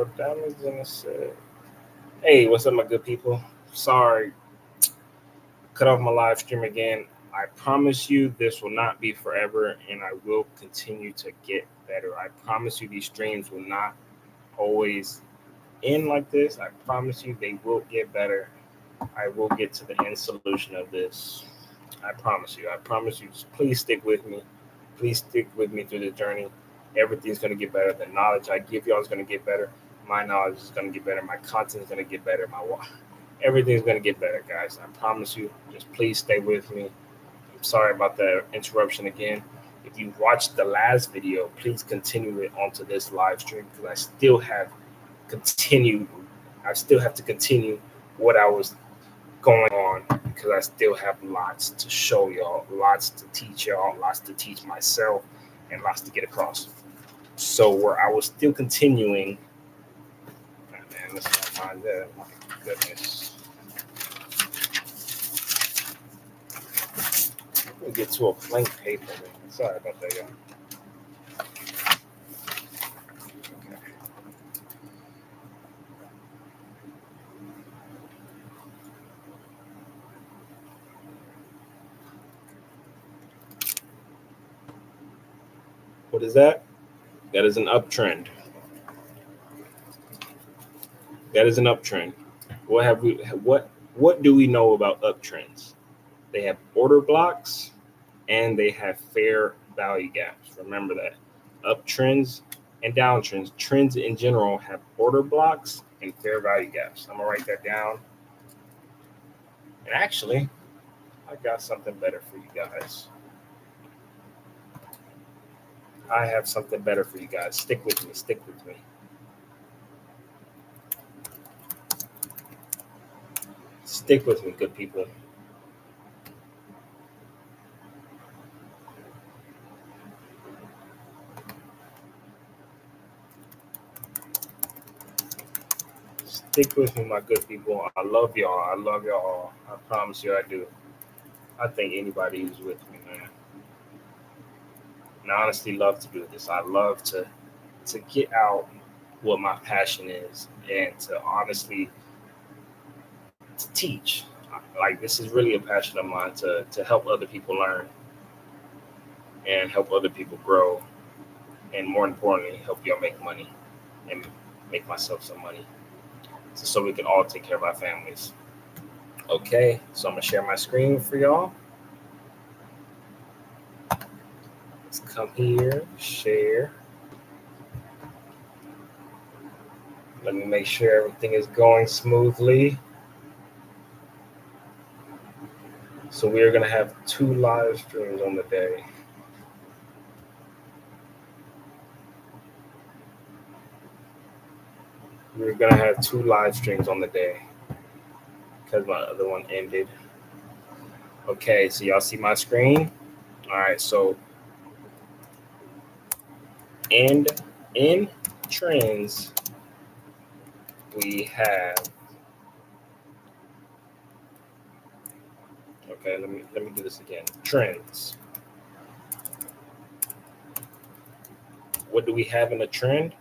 No damage in the set. Hey, what's up, my good people? Sorry, cut off my live stream again. I promise you this will not be forever, and I will continue to get better. I promise you these streams will not always end like this. I promise you they will get better. I will get to the end solution of this. I promise you. I promise you. Just please stick with me. Please stick with me through the journey. Everything's going to get better. The knowledge I give y'all is going to get better. My knowledge is going to get better. My content is going to get better. Everything's going to get better, guys. I promise you. Just please stay with me. I'm sorry about the interruption again. If you watched the last video, please continue it onto this live stream because I still have to continue what I was going on because I still have lots to show y'all, lots to teach y'all, lots to teach myself, and lots to get across. So where I was still continuing, man, let's not mind that. My goodness. We'll get to a blank paper, man. Sorry about that, y'all. What is that? That is an uptrend. That is an uptrend. What do we know about uptrends? They have order blocks and they have fair value gaps. Remember that. Uptrends and downtrends. Trends in general have order blocks and fair value gaps. I'm gonna write that down. And actually, I got something better for you guys. I have something better for you guys. Stick with me. Stick with me. Stick with me, good people. Stick with me, my good people. I love y'all. I love y'all. I promise you I do. I think anybody who's with me, man. And I honestly love to do this. I love to get out what my passion is and to honestly to teach. Like this is really a passion of mine to help other people learn and help other people grow. And more importantly, help y'all make money and make myself some money. So we can all take care of our families. Okay, so I'm gonna share my screen for y'all. Let's come here, share. Let me make sure everything is going smoothly. So we are gonna have 2 live streams on the day. We're gonna have 2 live streams on the day because my other one ended. Okay, so y'all see my screen? All right, so in trends, we have. Okay, let me do this again. Trends. What do we have in a trend?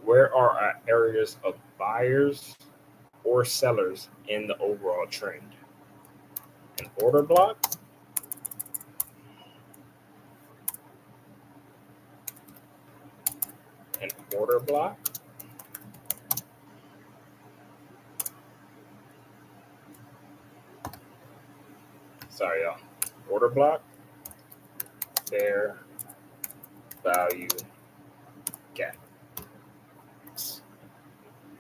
Where are our areas of buyers or sellers in the overall trend? An order block. An order block. Sorry, y'all. Order block. Fair value gap.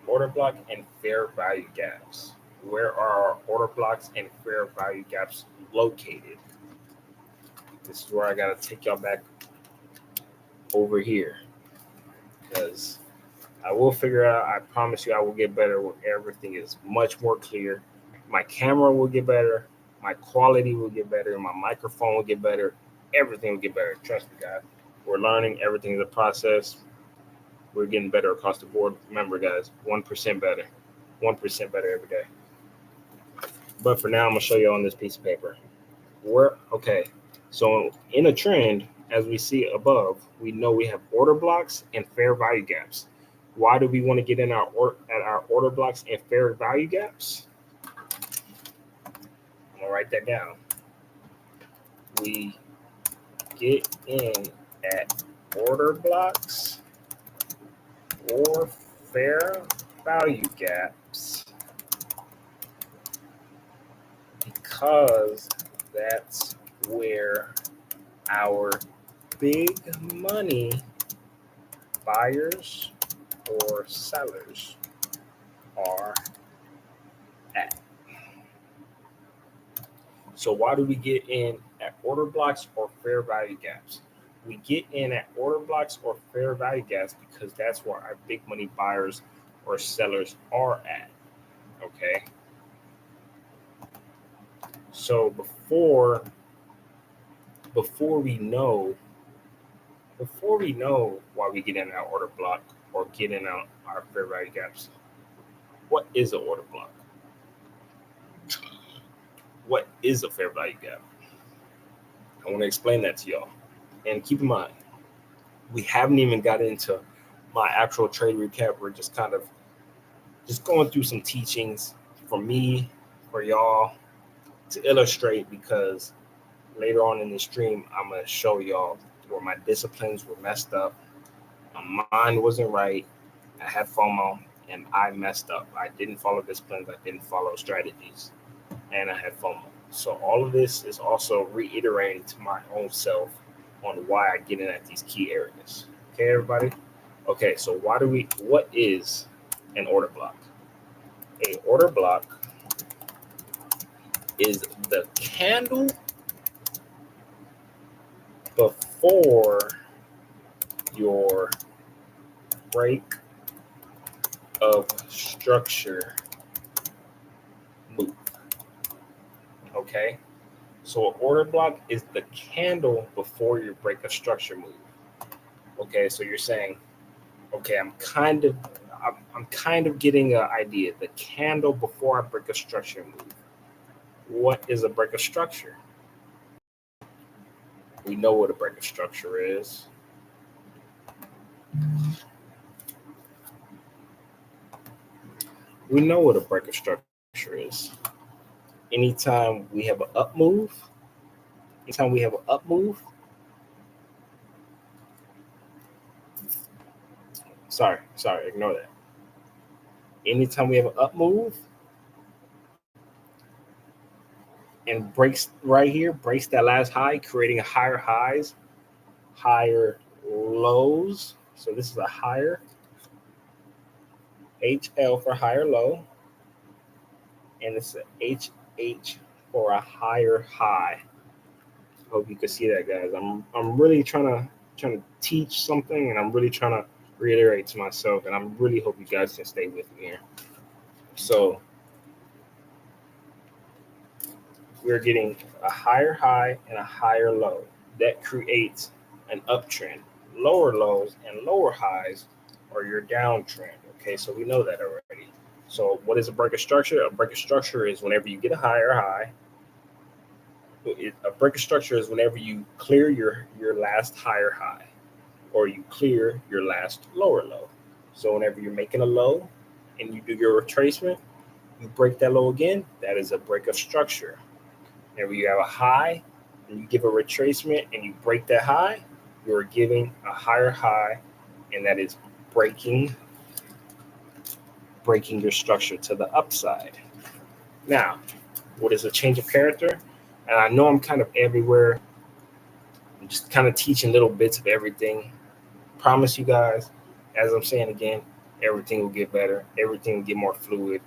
Order block and fair value gaps. Where are our order blocks and fair value gaps located? This is where I gotta take y'all back over here because I will figure out. I promise you I will get better where everything is much more clear. My camera will get better. My quality will get better. My microphone will get better. Everything will get better. Trust me, guys. We're learning. Everything is a process. We're getting better across the board. Remember, guys, 1% better. 1% better every day. But for now, I'm going to show you on this piece of paper. Okay, so in a trend, as we see above, we know we have order blocks and fair value gaps. Why do we want to get in our order blocks and fair value gaps? I'm gonna write that down. We get in at order blocks or fair value gaps because that's where our big money buyers or sellers are at. So why do we get in at order blocks or fair value gaps? We get in at order blocks or fair value gaps because that's where our big money buyers or sellers are at. Okay. So before we know why we get in our order block or get in our fair value gaps, what is an order block? What is a fair value gap? I want to explain that to y'all. And keep in mind, we haven't even got into my actual trade recap. We're just kind of just going through some teachings for me, for y'all, to illustrate, because later on in the stream, I'm going to show y'all where my disciplines were messed up. My mind wasn't right. I had FOMO and I messed up. I didn't follow disciplines. I didn't follow strategies, and I had FOMO. So all of this is also reiterating to my own self on why I get in at these key areas. Okay, everybody? Okay, so what is an order block? A order block is the candle before your break of structure move. Okay, so an order block is the candle before your break of structure move. Okay, so you're saying, okay, I'm kind of getting an idea. The candle before I break a structure move. What is a break of structure? We know what a break of structure is. We know what a break of structure is. Anytime we have an up move, sorry, ignore that. Anytime we have an up move and breaks right here, breaks that last high, creating higher highs, higher lows. So this is a higher HL for higher low, and it's a HH for a higher high. Hope you can see that, guys. I'm really trying to teach something, and I'm really trying to reiterate to myself, and I really hope you guys can stay with me here. So we're getting a higher high and a higher low. That creates an uptrend. Lower lows and lower highs are your downtrend. Okay, so we know that already. So what is a break of structure? A break of structure is whenever you get a higher high. A break of structure is whenever you clear your last higher high, or you clear your last lower low. So whenever you're making a low and you do your retracement, you break that low again, that is a break of structure. Whenever you have a high and you give a retracement and you break that high, you're giving a higher high, and that is breaking your structure to the upside. Now, what is a change of character? And I know I'm kind of everywhere. I'm just kind of teaching little bits of everything. Promise you guys, as I'm saying again, everything will get better. Everything will get more fluid.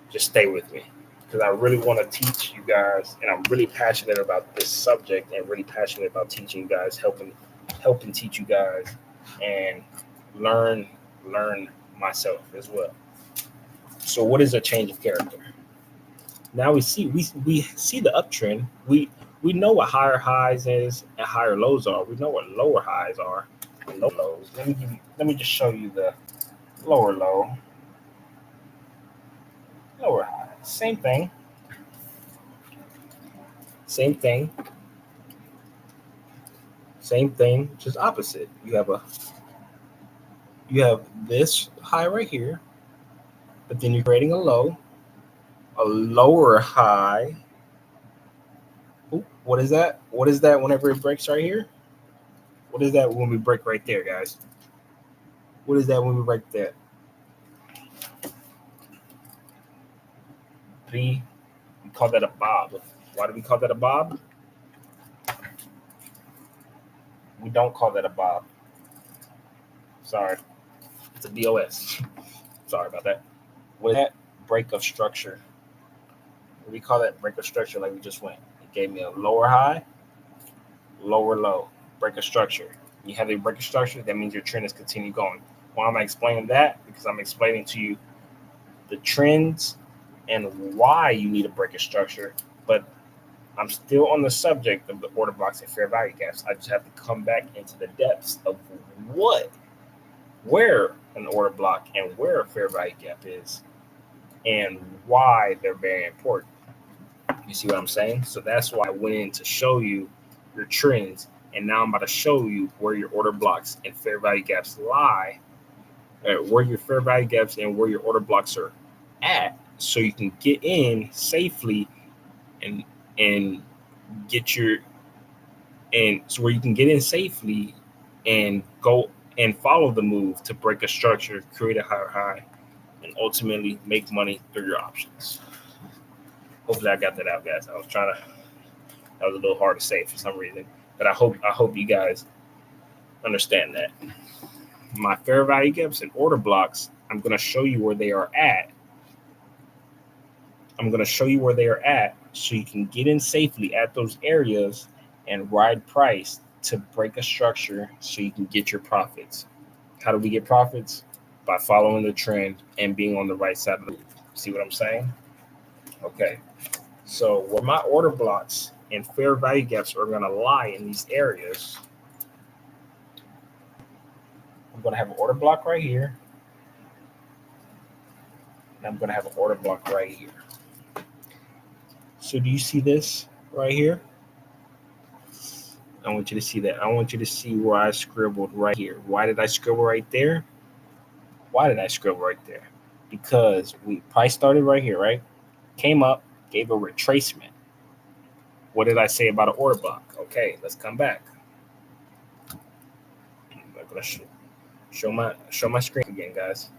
Just stay with me, because I really want to teach you guys, and I'm really passionate about this subject and really passionate about teaching you guys, helping teach you guys, and learn myself as well. So what is a change of character? Now we see the uptrend. We know what higher highs is and higher lows are. We know what lower highs are and low lows. Let me just show you the lower low, lower high. Same thing. Just opposite. You have a You have this high right here, but then you're creating a low, a lower high. Ooh, what is that? What is that whenever it breaks right here? What is that when we break right there, guys? What is that when we break that? We call that a bob. Why do we call that a bob? We don't call that a bob. Sorry. It's a DOS. Sorry about that. What is that? Break of structure. We call that break of structure like we just went. It gave me a lower high, lower low, break of structure. You have a break of structure, that means your trend is continue going. Why am I explaining that? Because I'm explaining to you the trends and why you need a break of structure. But I'm still on the subject of the order blocks and fair value gaps. I just have to come back into the depths of where an order block and where a fair value gap is and why they're very important. You see what I'm saying? So that's why I went in to show you your trends. And now I'm about to show you where your order blocks and fair value gaps lie, where your fair value gaps and where your order blocks are at, so you can get in safely and get your and so where you can get in safely and go and follow the move to break a structure, create a higher high, and ultimately make money through your options. Hopefully I got that out, guys. That was a little hard to say for some reason, but I hope you guys understand that. My fair value gaps and order blocks, I'm going to show you where they are at. I'm going to show you where they are at so you can get in safely at those areas and ride price to break a structure so you can get your profits. How do we get profits? By following the trend and being on the right side of the move. See what I'm saying? Okay. So where my order blocks and fair value gaps are going to lie in these areas, I'm going to have an order block right here. And I'm going to have an order block right here. So do you see this right here? I want you to see that. I want you to see where I scribbled right here. Why did I scribble right there? Why did I scribble right there? Because price started right here, right? Came up, gave a retracement. What did I say about an order block? Okay, let's come back. I'm gonna show my screen again, guys.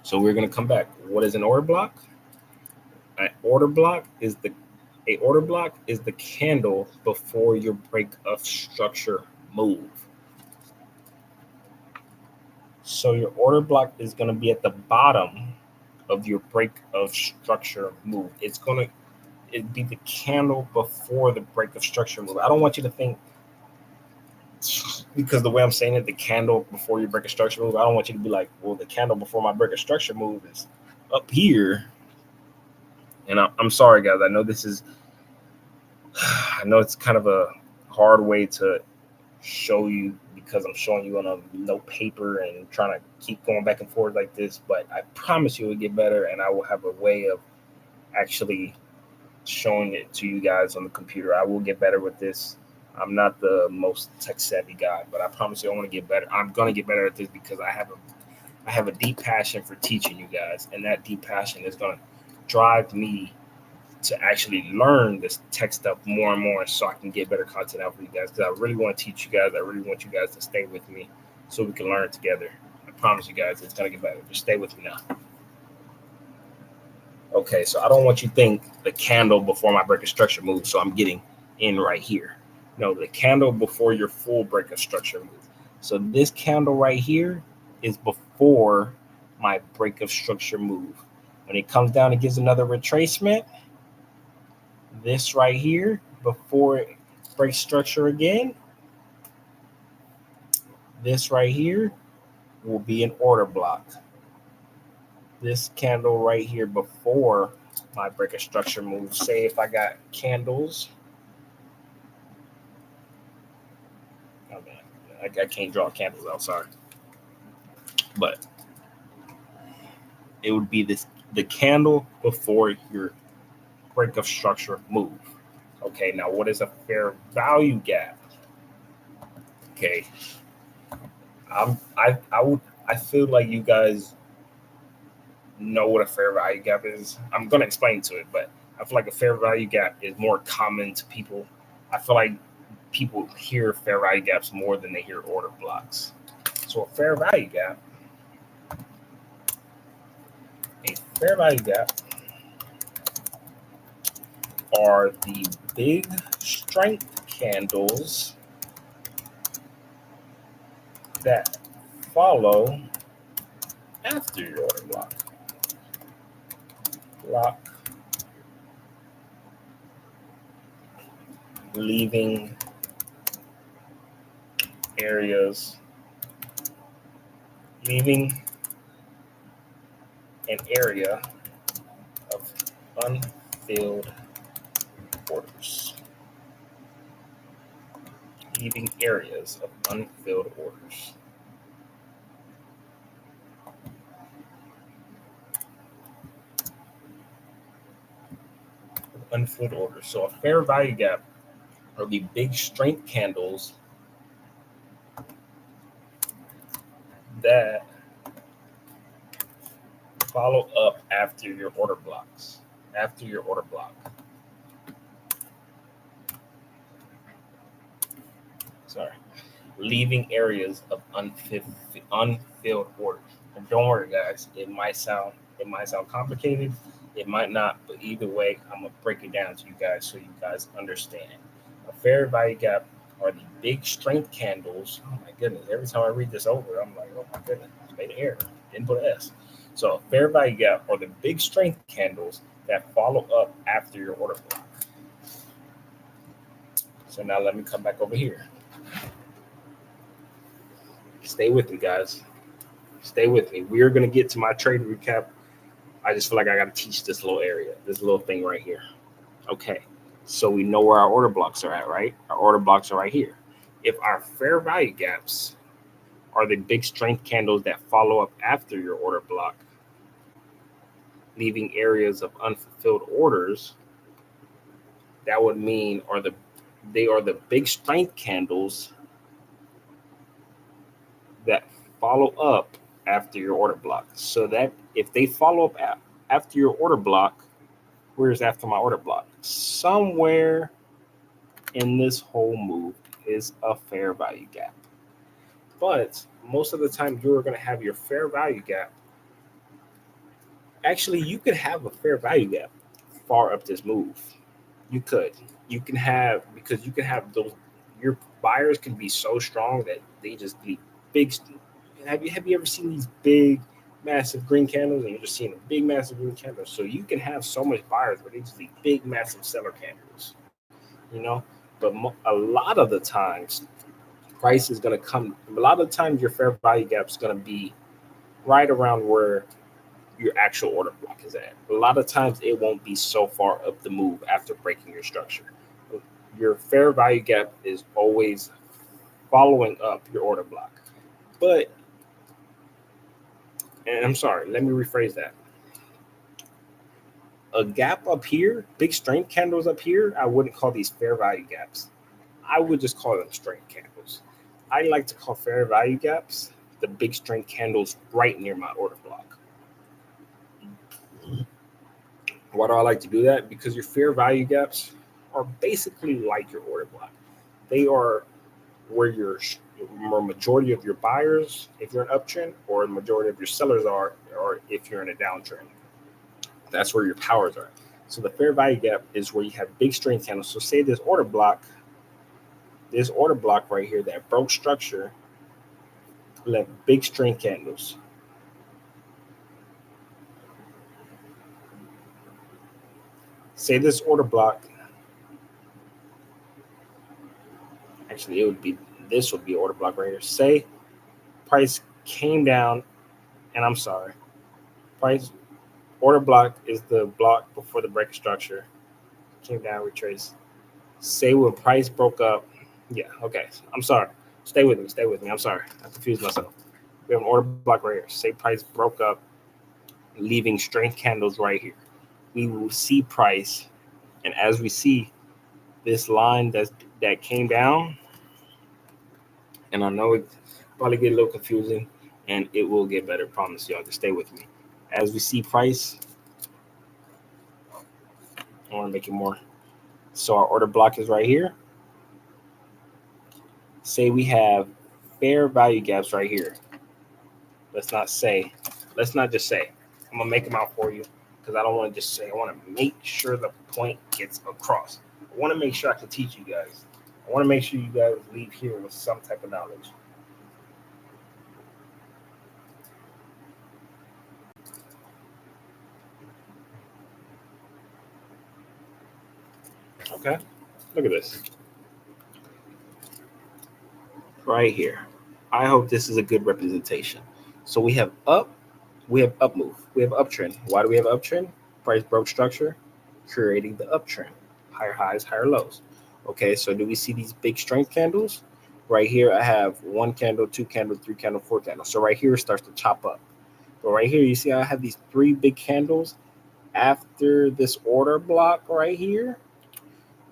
So we're gonna come back. What is an order block? An order block is the candle before your break of structure move. So your order block is going to be at the bottom of your break of structure move. It'd be the candle before the break of structure move. I don't want you to think, because the way I'm saying it, the candle before your break of structure move, I don't want you to be like, well, the candle before my break of structure move is up here. And I'm sorry, guys. I know it's kind of a hard way to show you, because I'm showing you on a note paper and trying to keep going back and forth like this, but I promise you it will get better, and I will have a way of actually showing it to you guys on the computer. I will get better with this. I'm not the most tech savvy guy, but I promise you I want to get better. I'm going to get better at this because I have a deep passion for teaching you guys, and that deep passion is going to drive me to actually learn this tech stuff more and more so I can get better content out for you guys, because I really want to teach you guys. I really want you guys to stay with me so we can learn together. I promise you guys it's going to get better. Just stay with me now. Okay, so I don't want you to think the candle before my break of structure move, so I'm getting in right here. No, the candle before your full break of structure move. So this candle right here is before my break of structure move. When it comes down and gives another retracement, this right here before it breaks structure again, this right here will be an order block. This candle right here before my break of structure move. Say if I got candles, oh man, I can't draw candles out, sorry, but it would be the candle before your break of structure move. Okay, now what is a fair value gap? Okay, I feel like you guys know what a fair value gap is. I'm gonna explain to it, but I feel like a fair value gap is more common to people. I feel like people hear fair value gaps more than they hear order blocks. So a fair value gap are the big strength candles that follow after your order block. Leaving areas, leaving an area of unfilled orders. Leaving areas of unfilled orders. Unfilled orders. So a fair value gap are the big strength candles that follow up after your order blocks. After your order block. Sorry. Leaving areas of unfilled orders. And don't worry, guys. It might sound complicated. It might not, but either way, I'm gonna break it down to you guys so you guys understand. A fair value gap are the big strength candles. Oh my goodness! Every time I read this over, I'm like, oh my goodness, I made an error. Didn't put an S. So a fair value gap are the big strength candles that follow up after your order block. So now let me come back over here. Stay with me, guys. Stay with me. We are going to get to my trade recap. I just feel like I got to teach this little area, this little thing right here. Okay, so we know where our order blocks are at, right? Our order blocks are right here. If our fair value gaps are the big strength candles that follow up after your order block, leaving areas of unfulfilled orders, that would mean they are the big strength candles that follow up after your order block. So that if they follow up after your order block, where's after my order block? Somewhere in this whole move is a fair value gap. But most of the time, you're going to have your fair value gap. Actually, you could have a fair value gap far up this move. You could. You can have, because you can have those, your buyers can be so strong that they just be big. Have you ever seen these big, massive green candles, and you're just seeing a big, massive green candle? So you can have so much buyers where they just be big, massive seller candles, you know. But a lot of the times, price is going to come. A lot of the times, your fair value gap is going to be right around where your actual order block is at. A lot of times, it won't be so far up the move after breaking your structure. Your fair value gap is always following up your order block. But, and I'm sorry, let me rephrase that. A gap up here, big strength candles up here, I wouldn't call these fair value gaps. I would just call them strength candles. I like to call fair value gaps the big strength candles right near my order block. Why do I like to do that? Because your fair value gaps are basically like your order block. They are where your majority of your buyers, if you're an uptrend, or the majority of your sellers are, or if you're in a downtrend. That's where your powers are. So the fair value gap is where you have big strength candles. So say this order block right here that broke structure, left big strength candles. Say this order block, actually this would be order block right here. Say price came down, and I'm sorry, price order block is the block before the break structure. Came down, retrace. Say when price broke up. Yeah, okay. I'm sorry. Stay with me. I'm sorry. I confused myself. We have an order block right here. Say price broke up, leaving strength candles right here. We will see price, and as we see this line that came down, and I know Probably get a little confusing, and it will get better. Promise y'all. Just stay with me. As we see price, I want to make it more. So our order block is right here. Say we have fair value gaps right here. Let's not just say. I'm gonna make them out for you because I don't want to just say. I want to make sure the point gets across. I want to make sure I can teach you guys. I want to make sure you guys leave here with some type of knowledge. Okay, look at this right here. I hope this is a good representation. So we have up move, we have uptrend. Why do we have uptrend? Price broke structure, creating the uptrend, higher highs, higher lows. Okay, so do we see these big strength candles? Right here, I have one candle, two candle, three candle, four candle. So right here it starts to chop up. But right here, you see I have these three big candles after this order block right here.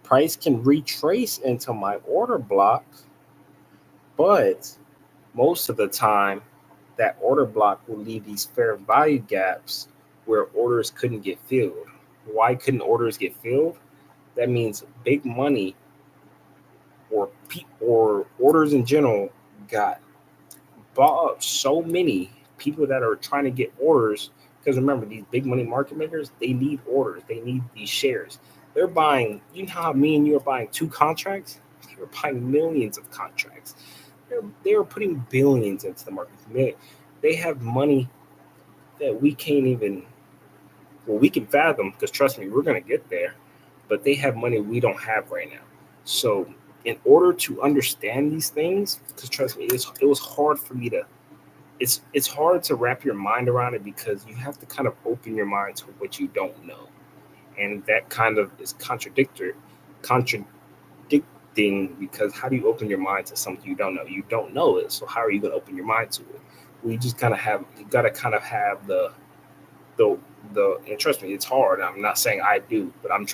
Price can retrace into my order block, but most of the time, that order block will leave these fair value gaps where orders couldn't get filled. Why couldn't orders get filled? That means big money or orders in general got bought up. So many people that are trying to get orders, because remember, these big money market makers, they need orders. They need these shares. They're buying, you know how me and you are buying 2 contracts? They're buying millions of contracts. They're putting billions into the market. They have money that we can't even, well, we can fathom, because trust me, we're going to get there, but they have money we don't have right now. So in order to understand these things, because trust me, it was hard for me to, it's hard to wrap your mind around it, because you have to kind of open your mind to what you don't know. And that kind of is contradicting, because how do you open your mind to something you don't know? You don't know it, so how are you going to open your mind to it? We just kind of have, you got to kind of have the and trust me, it's hard. I'm not saying I do, but I'm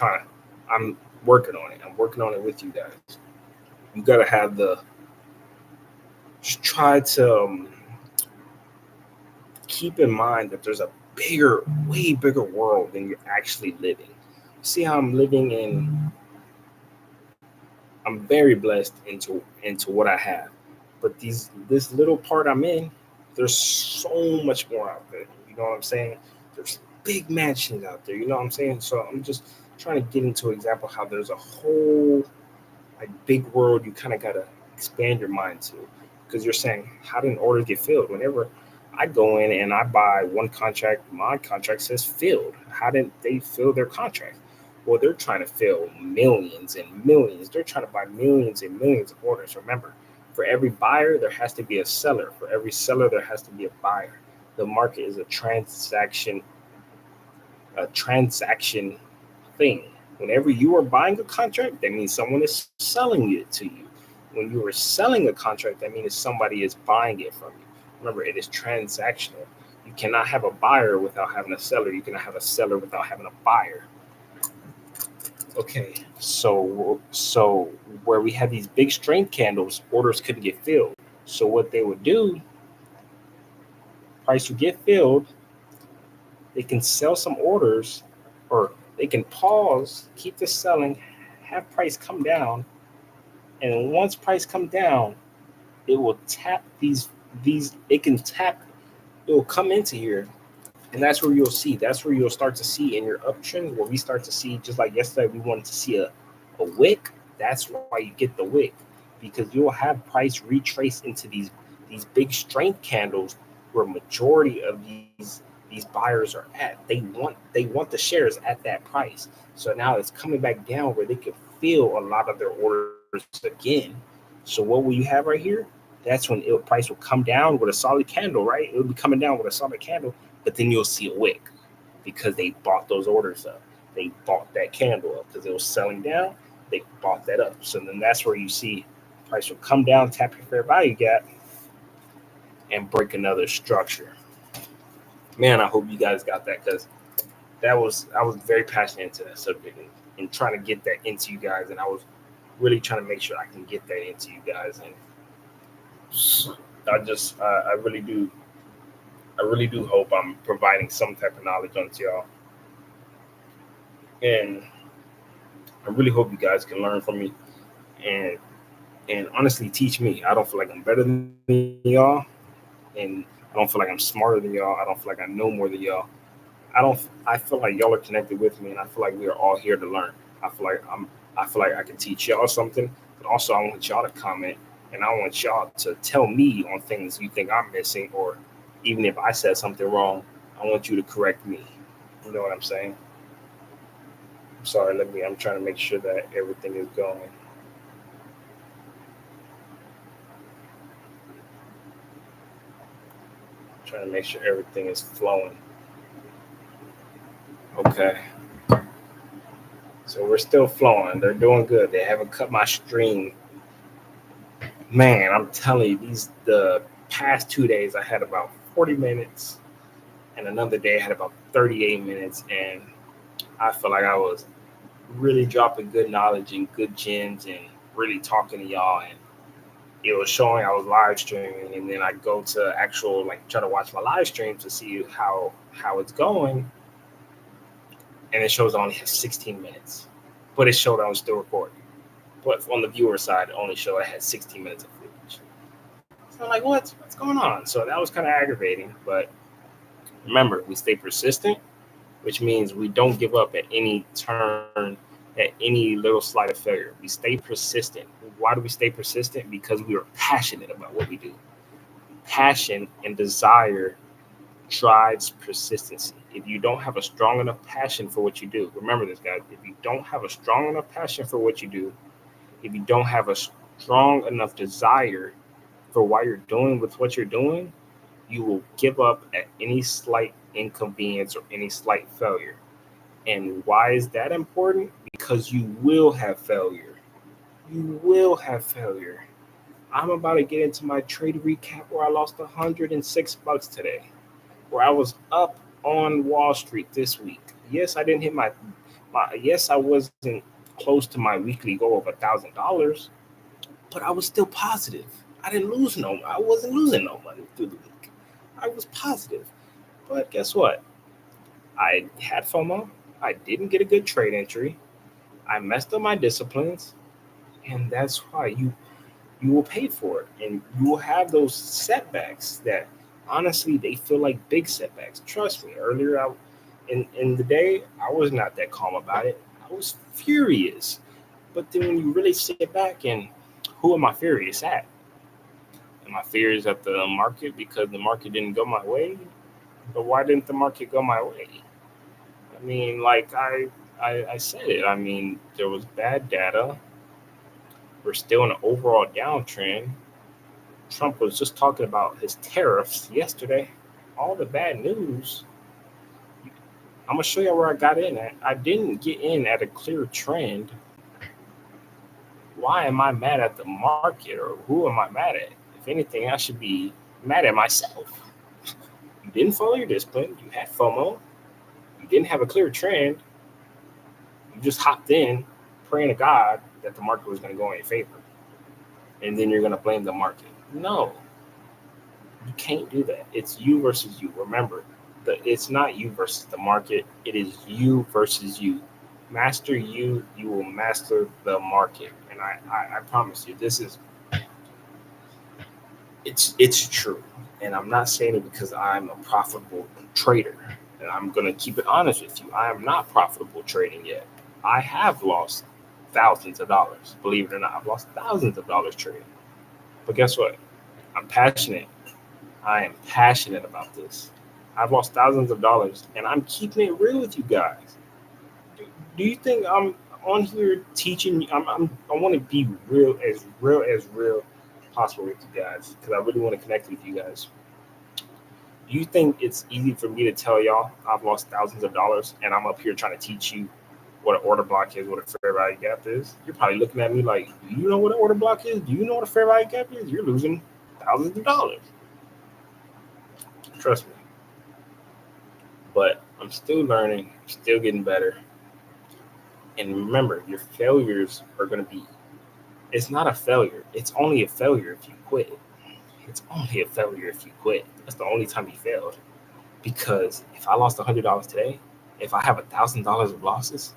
working on it. I'm working on it with you guys. You got to have try to keep in mind that there's a way bigger world than you're actually living. See how I'm living in, I'm very blessed into what I have. But this little part I'm in, there's so much more out there. You know what I'm saying? There's big mansions out there. You know what I'm saying? So I'm just trying to get into an example how there's a whole like big world you kind of gotta expand your mind to. Because you're saying, how did an order get filled? Whenever I go in and I buy one contract, my contract says filled. How didn't they fill their contract? Well, they're trying to fill millions and millions. They're trying to buy millions and millions of orders. Remember, for every buyer, there has to be a seller. For every seller, there has to be a buyer. The market is a transaction thing. Whenever you are buying a contract, that means someone is selling it to you. When you are selling a contract, that means somebody is buying it from you. Remember, it is transactional. You cannot have a buyer without having a seller. You cannot have a seller without having a buyer. Okay, so where we had these big strength candles, orders couldn't get filled. So what they would do, price would get filled, they can sell some orders, or they can pause, keep the selling, have price come down, and once price come down, it will tap it will come into here. And that's where you'll start to see in your uptrend, where we start to see, just like yesterday, we wanted to see a wick. That's why you get the wick, because you'll have price retrace into these big strength candles where majority of these buyers are at. They want the shares at that price. So now it's coming back down where they can fill a lot of their orders again. So what will you have right here? That's when price will come down with a solid candle, right? It'll be coming down with a solid candle, but then you'll see a wick because they bought those orders up. They bought that candle up because it was selling down. They bought that up. So then that's where you see price will come down, tap your fair value gap, and break another structure. Man, I hope you guys got that, because I was very passionate into that subject and trying to get that into you guys, and I was really trying to make sure I can get that into you guys. And I really do hope I'm providing some type of knowledge onto y'all, and I really hope you guys can learn from me and honestly teach me. I don't feel like I'm better than y'all, and I don't feel like I'm smarter than y'all. I don't feel like I know more than y'all. I feel like y'all are connected with me, and I feel like we are all here to learn. I feel like I can teach y'all something, but also I want y'all to comment, and I want y'all to tell me on things you think I'm missing, or even if I said something wrong, I want you to correct me. You know what I'm saying? Sorry, I'm trying to make sure that everything is going. Trying to make sure everything is flowing. Okay. So we're still flowing. They're doing good. They haven't cut my stream. Man, I'm telling you, the past 2 days I had about 40 minutes, and another day I had about 38 minutes, and I feel like I was really dropping good knowledge and good gems and really talking to y'all, and it was showing I was live streaming, and then I go to actual like try to watch my live stream to see how it's going, and it shows I only have 16 minutes, but it showed I was still recording. But on the viewer side, it only showed I had 16 minutes of footage. So I'm like, what's going on? So that was kind of aggravating. But remember, we stay persistent, which means we don't give up at any turn, at any little slight of failure. We stay persistent. Why do we stay persistent? Because we are passionate about what we do. Passion and desire drives persistency. If you don't have a strong enough passion for what you do, remember this, guys. If you don't have a strong enough passion for what you do, if you don't have a strong enough desire for why you're doing with what you're doing, you will give up at any slight inconvenience or any slight failure. And why is that important? Because you will have failure. You will have failure. I'm about to get into my trade recap where I lost $106 today, where I was up on Wall Street this week. Yes, I didn't hit my yes, I wasn't close to my weekly goal of $1,000, but I was still positive. I wasn't losing no money through the week. I was positive. But guess what? I had FOMO. I didn't get a good trade entry. I messed up my disciplines, and that's why you will pay for it, and you will have those setbacks that honestly they feel like big setbacks. Trust me. Earlier, in the day, I was not that calm about it. I was furious. But then when you really sit back and who am I furious at? Am I furious at the market because the market didn't go my way? But why didn't the market go my way? I mean, like I said it. I mean, there was bad data. We're still in an overall downtrend. Trump was just talking about his tariffs yesterday. All the bad news. I'm gonna show you where I got in at. I didn't get in at a clear trend. Why am I mad at the market, or who am I mad at? If anything, I should be mad at myself. You didn't follow your discipline. You had FOMO. You didn't have a clear trend. You just hopped in, praying to God that the market was going to go in your favor, and then you're going to blame the market. No, you can't do that. It's you versus you. Remember, it's not you versus the market. It is you versus you. Master you, you will master the market. And I promise you, it's true. And I'm not saying it because I'm a profitable trader. And I'm going to keep it honest with you. I am not profitable trading yet. I have lost thousands of dollars. Believe it or not, I've lost thousands of dollars trading. But guess what? I'm passionate. I am passionate about this. I've lost thousands of dollars, and I'm keeping it real with you guys. Do you think I'm on here teaching? I want to be real possible with you guys, because I really want to connect with you guys. Do you think it's easy for me to tell y'all I've lost thousands of dollars, and I'm up here trying to teach you what an order block is, what a fair value gap is? You're probably looking at me like, do you know what an order block is? Do you know what a fair value gap is? You're losing thousands of dollars. Trust me. But I'm still learning, still getting better. And remember, your failures are going to be, it's not a failure. It's only a failure if you quit. it's only a failure if you quit. That's the only time you failed. Because if I lost $100 today, if I have $1,000 of losses,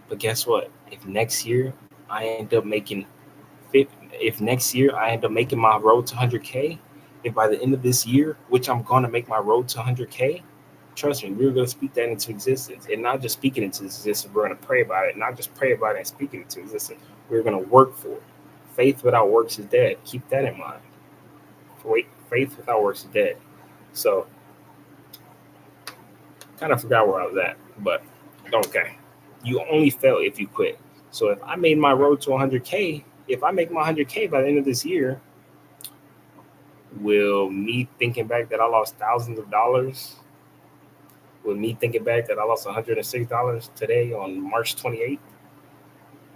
but guess what? If next year I end up making if next year I end up making my road to 100K, if by the end of this year, which I'm going to make my road to 100K, trust me, we're going to speak that into existence. And not just speaking into existence, we're going to pray about it. Not just pray about it and speak it into existence. We're going to work for it. Faith without works is dead. Keep that in mind. Faith without works is dead. So, kind of forgot where I was at, but okay. You only fail if you quit. So if I made my road to 100K, if I make my 100K by the end of this year, will me thinking back that I lost thousands of dollars, will me thinking back that I lost $106 today on March 28th,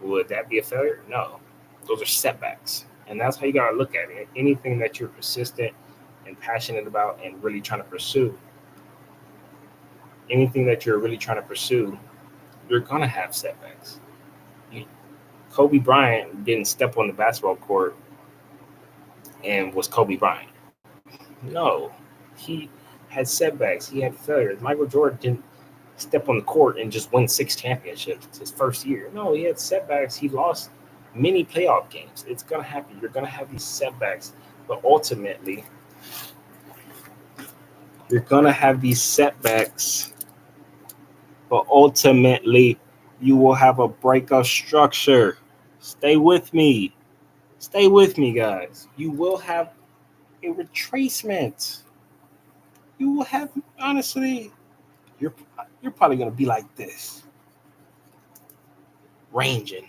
would that be a failure? No. Those are setbacks. And that's how you got to look at it. Anything that you're persistent and passionate about and really trying to pursue, anything that you're really trying to pursue, you're going to have setbacks. Kobe Bryant didn't step on the basketball court and was Kobe Bryant. No, he had setbacks. He had failures. Michael Jordan didn't step on the court and just win 6 championships his first year. No, he had setbacks. He lost many playoff games. It's going to happen. You're going to have these setbacks. But ultimately, you're going to have these setbacks. But ultimately, you will have a break of structure. Stay with me. Stay with me, guys. You will have a retracement. You will have, honestly, you're probably going to be like this. Ranging.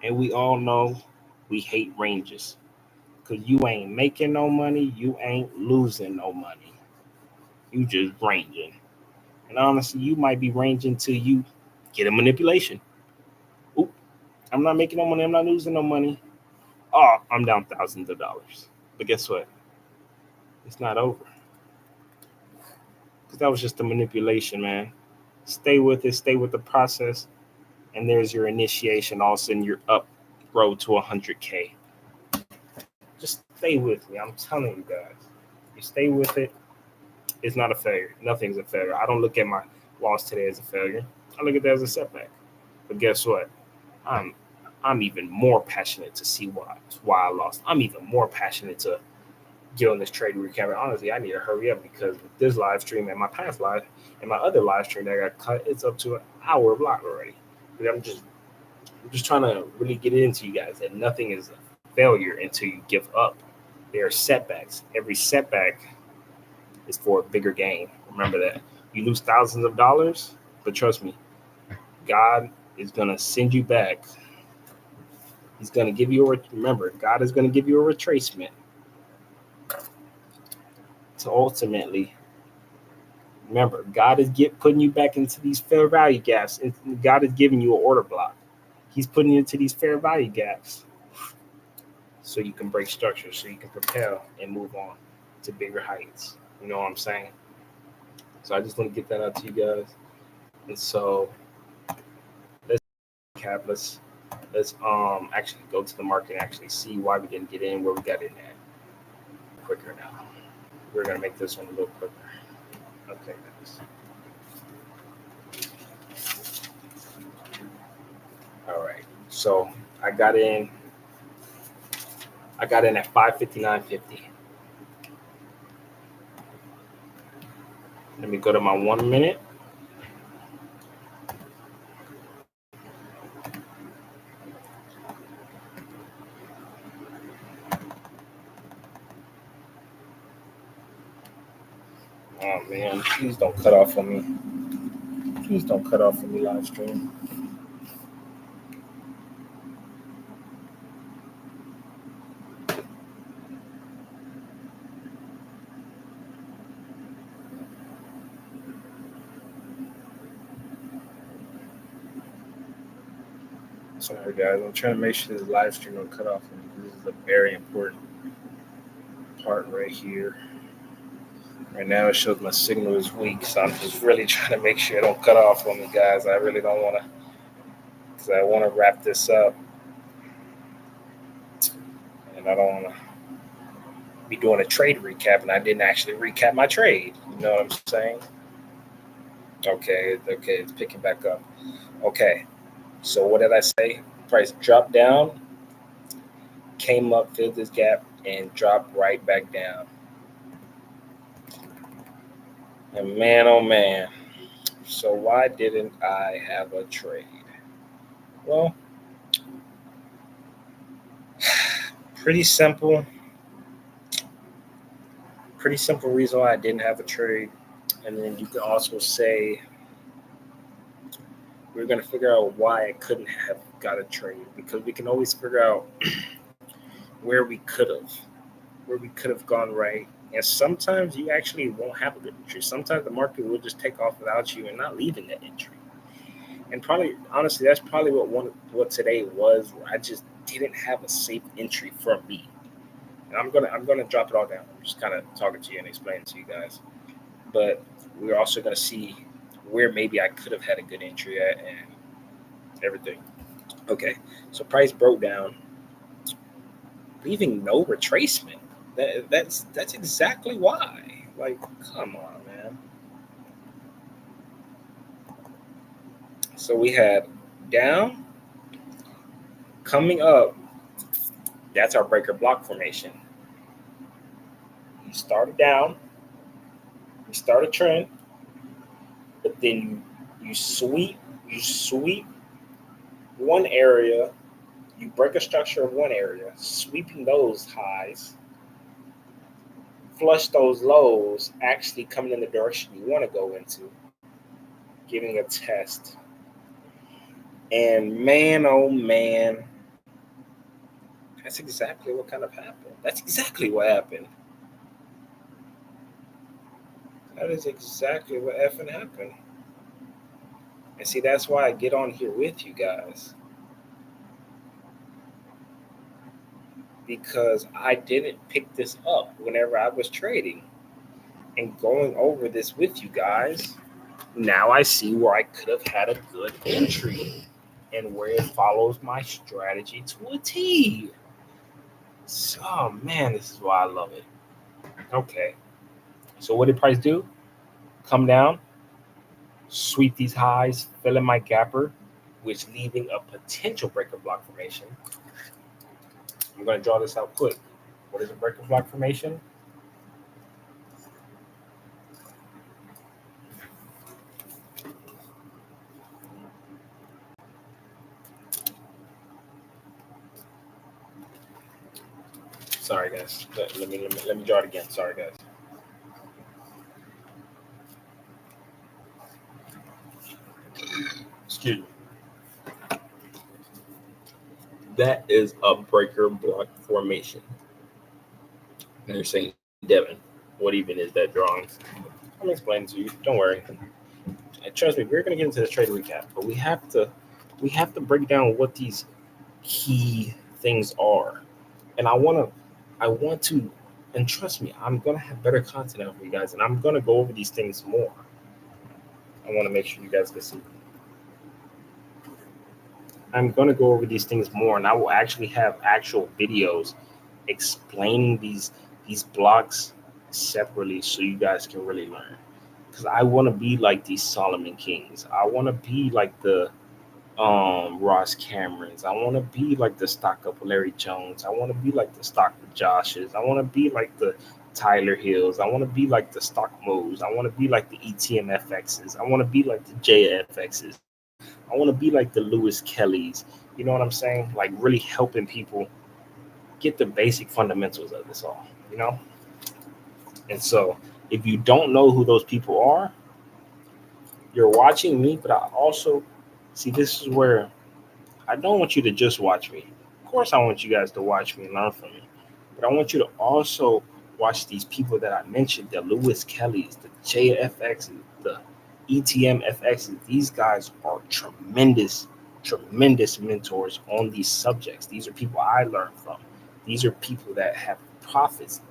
And we all know we hate ranges. Because you ain't making no money. You ain't losing no money. You just ranging. And honestly, you might be ranging till you get a manipulation. Oop, I'm not making no money. I'm not losing no money. Oh, I'm down thousands of dollars. But guess what? It's not over. Because that was just a manipulation, man. Stay with it. Stay with the process. And there's your initiation. All of a sudden, you're up road to 100K. Just stay with me. I'm telling you guys. You stay with it. It's not a failure. Nothing's a failure. I don't look at my loss today as a failure. I look at that as a setback. But guess what? I'm even more passionate to see why I lost. I'm even more passionate to get on this trade recap. Honestly, I need to hurry up because with this live stream and my past live and my other live stream that got cut, it's up to an hour block already. But I'm just trying to really get it into you guys that nothing is a failure until you give up. There are setbacks. Every setback is for a bigger gain. Remember that. You lose thousands of dollars, but trust me, God is going to send you back. He's going to give you remember, God is going to give you a retracement to ultimately, remember, God is putting you back into these fair value gaps. And God is giving you an order block. He's putting you into these fair value gaps so you can break structure, so you can propel and move on to bigger heights. You know what I'm saying? So I just want to get that out to you guys. And so let's recap. Let's actually go to the market and actually see why we didn't get in where we got in at quicker now. We're gonna make this one a little quicker. Okay, guys. All right. So I got in at 559.50. Let me go to my 1 minute. Oh man, please don't cut off on me. Please don't cut off on me, live stream. Sorry guys, I'm trying to make sure this live stream don't cut off on me. This is a very important part right here. Right now, it shows my signal is weak, so I'm just really trying to make sure it don't cut off on me, guys. I really don't want to, because I want to wrap this up, and I don't want to be doing a trade recap, and I didn't actually recap my trade. You know what I'm saying? Okay, it's picking back up. Okay, so what did I say? Price dropped down, came up, filled this gap, and dropped right back down. And man, oh man. So why didn't I have a trade? Well, pretty simple. Pretty simple reason why I didn't have a trade. And then you can also say we're going to figure out why I couldn't have got a trade, because we can always figure out where we could have gone right. And sometimes you actually won't have a good entry. Sometimes the market will just take off without you and not leaving that entry. And probably, honestly, that's probably what today was. Where I just didn't have a safe entry for me. And I'm gonna drop it all down. I'm just kind of talking to you and explaining to you guys. But we're also gonna see where maybe I could have had a good entry at and everything. Okay, so price broke down, leaving no retracement. That's exactly why. Like, come on, man. So we had down, coming up. That's our breaker block formation. You started down, you start a trend, but then you sweep one area, you break a structure of one area, sweeping those highs, flush those lows, actually coming in the direction you want to go into, giving a test. And man, oh man, that's exactly what kind of happened. That's exactly what happened. That is exactly what effing happened. And see, that's why I get on here with you guys. Because I didn't pick this up whenever I was trading. And going over this with you guys, now I see where I could have had a good entry and where it follows my strategy to a T. So, man, this is why I love it. Okay. So what did price do? Come down, sweep these highs, fill in my gapper, which leaving a potential breaker block formation. I'm going to draw this out quick. What is a breaker block formation? Sorry, guys. Let me draw it again. Sorry, guys. Excuse me. That is a breaker block formation. And you're saying, Devin, what even is that drawing? I'm explaining to you. Don't worry. And trust me, we're going to get into the trade recap, but we have to break down what these key things are. And I want to, and trust me, I'm going to have better content out for you guys, and I'm going to go over these things more. I want to make sure you guys can see. I'm going to go over these things more, and I will actually have actual videos explaining these blocks separately so you guys can really learn. Because I want to be like these Solomon Kings. I want to be like the Ross Camerons. I want to be like the stock up Larry Jones. I want to be like the stock of Joshes. I want to be like the Tyler Hills. I want to be like the stock moves. I want to be like the ETM FXs. I want to be like the JFXs. I want to be like the Lewis Kellys. You know what I'm saying? Like really helping people get the basic fundamentals of this all, you know? And so if you don't know who those people are, you're watching me, but I also see this is where I don't want you to just watch me. Of course, I want you guys to watch me and learn from me, but I want you to also watch these people that I mentioned, the Lewis Kellys, the JFXs, the ETM FXs. These guys are tremendous mentors on these subjects. These are people I learned from. These are people that have profits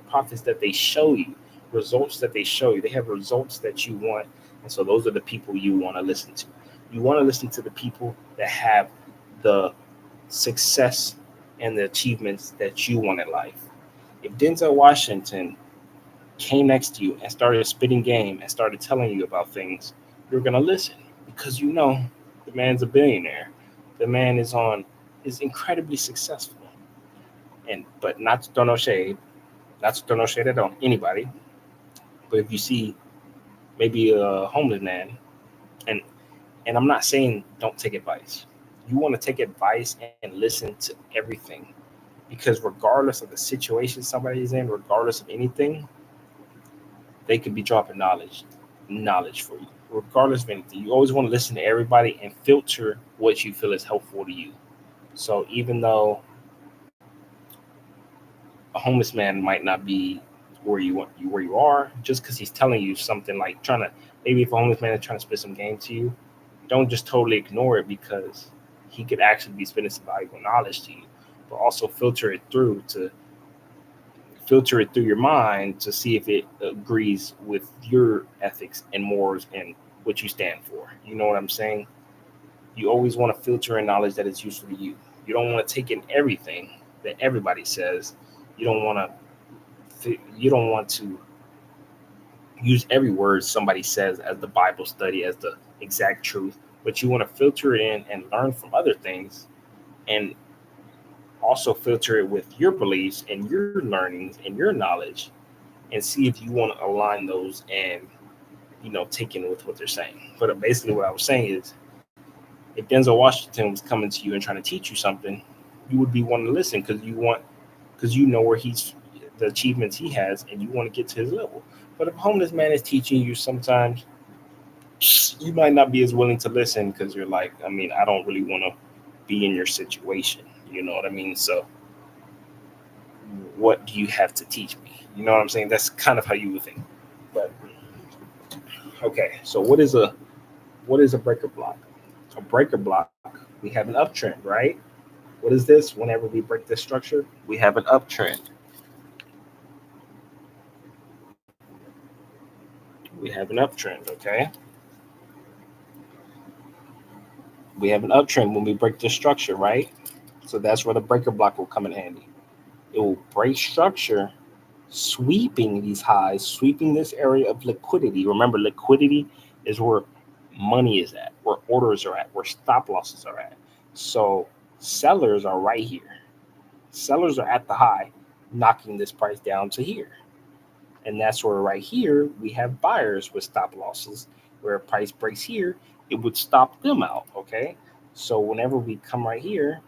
that they show you, results that they show you. They have results that you want. And so those are the people you want to listen to. You want to listen to the people that have the success and the achievements that you want in life. If Denzel Washington came next to you and started spitting game and started telling you about things, you're gonna listen because you know the man's a billionaire. The man is incredibly successful. And but not to throw no shade, not to throw no shade at anybody. But if you see maybe a homeless man, and and I'm not saying don't take advice. You want to take advice and listen to everything because regardless of the situation somebody's in, regardless of anything, they could be dropping knowledge for you. Regardless of anything, you always want to listen to everybody and filter what you feel is helpful to you. So even though a homeless man might not be where you are, just because he's telling you something like trying to maybe if a homeless man is trying to spit some game to you, don't just totally ignore it because he could actually be spitting some valuable knowledge to you. But also filter it through your mind to see if it agrees with your ethics and morals and what you stand for. You know what I'm saying? You always want to filter in knowledge that is useful to you. You don't want to take in everything that everybody says. You don't want you don't want to use every word somebody says as the Bible study, as the exact truth, but you want to filter it in and learn from other things and also filter it with your beliefs and your learnings and your knowledge and see if you want to align those and take in with what they're saying. But basically what I was saying is if Denzel Washington was coming to you and trying to teach you something, you would be wanting to listen because you know where he's the achievements he has and you want to get to his level. But if a homeless man is teaching you sometimes you might not be as willing to listen because you're like, I mean, I don't really want to be in your situation. You know what I mean? So what do you have to teach me? You know what I'm saying? That's kind of how you would think. But okay, so what is a breaker block? A breaker block, we have an uptrend, right? What is this? Whenever we break this structure, we have an uptrend. We have an uptrend, okay? We have an uptrend when we break this structure, right? So that's where the breaker block will come in handy. It will break structure, sweeping these highs, sweeping this area of liquidity. Remember, liquidity is where money is at, where orders are at, where stop losses are at. So sellers are right here. Sellers are at the high, knocking this price down to here. And that's where right here we have buyers with stop losses. Where a price breaks here, it would stop them out. Okay. So whenever we come right here,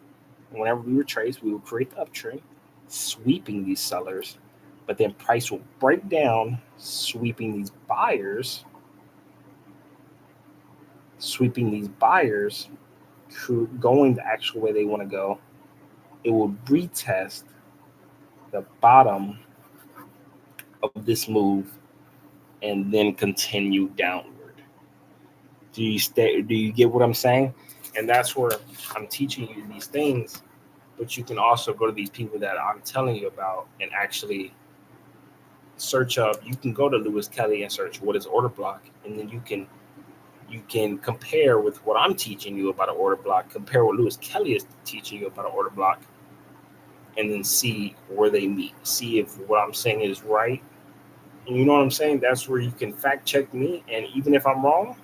whenever we retrace, we will create the uptrend, sweeping these sellers, but then price will break down, sweeping these buyers, going the actual way they want to go. It will retest the bottom of this move and then continue downward. Do you get what I'm saying? And that's where I'm teaching you these things, but you can also go to these people that I'm telling you about and actually search up. You can go to Lewis Kelly and search what is order block, and then you can compare with what I'm teaching you about an order block, compare what Lewis Kelly is teaching you about an order block, and then see where they meet, see if what I'm saying is right. And you know what I'm saying? That's where you can fact check me. And even if I'm wrong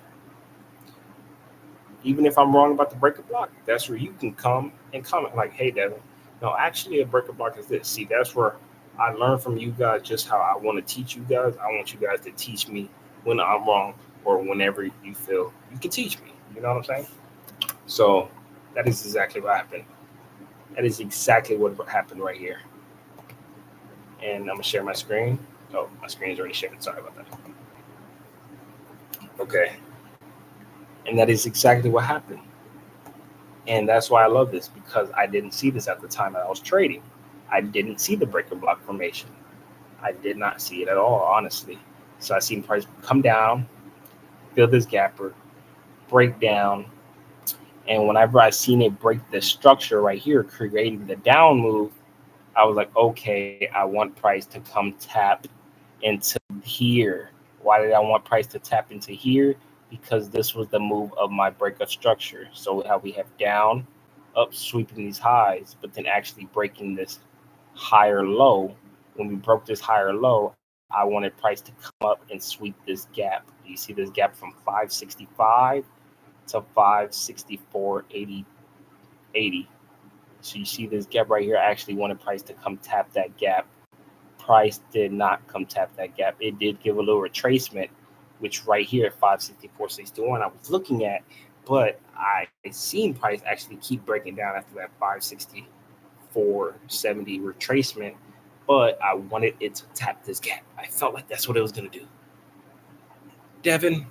about the breaker block, that's where you can come and comment like, hey, Devin, no, actually a breaker block is this. See, that's where I learn from you guys just how I want to teach you guys. I want you guys to teach me when I'm wrong or whenever you feel you can teach me. You know what I'm saying? So that is exactly what happened. That is exactly what happened right here. And I'm gonna share my screen. Oh, my screen is already shared. Sorry about that. Okay. And that is exactly what happened. And that's why I love this because I didn't see this at the time that I was trading. I didn't see the breaker block formation. I did not see it at all, honestly. So I seen price come down, fill this gapper, break down. And whenever I seen it break the structure right here, creating the down move, I was like, okay, I want price to come tap into here. Why did I want price to tap into here? Because this was the move of my breakup structure. So how we have down, up, sweeping these highs, but then actually breaking this higher low when we broke this higher low, I wanted price to come up and sweep this gap. You see this gap from 565 to 564.80. So you see this gap right here. I actually wanted price to come tap that gap. Price did not come tap that gap. It did give a little retracement, which right here at 564.61 I was looking at, but I seen price actually keep breaking down after that 564.70 retracement, but I wanted it to tap this gap. I felt like that's what it was going to do. Devin,